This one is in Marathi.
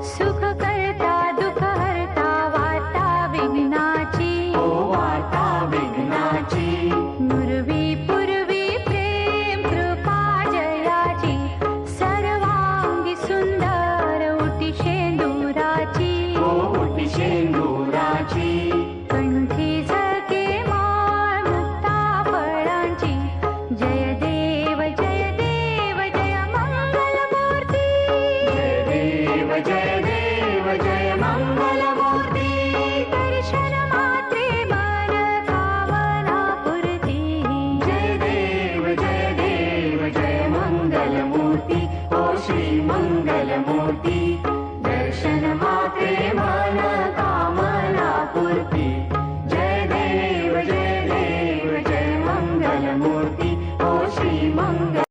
सुख करता दुःख हरता वार्ता विघ्नाची, ओ वार्ता विघ्नाची, पूर्वी पूर्वी प्रेम कृपा जयाची, सर्वांगी सुंदर उटी शेंदुराची, ओ उटी शेंदुराची, कंठी झळके माळ मुक्ता फळांची, जय देव जय देव जय मंगलमूर्ती, जय देव जय देव जय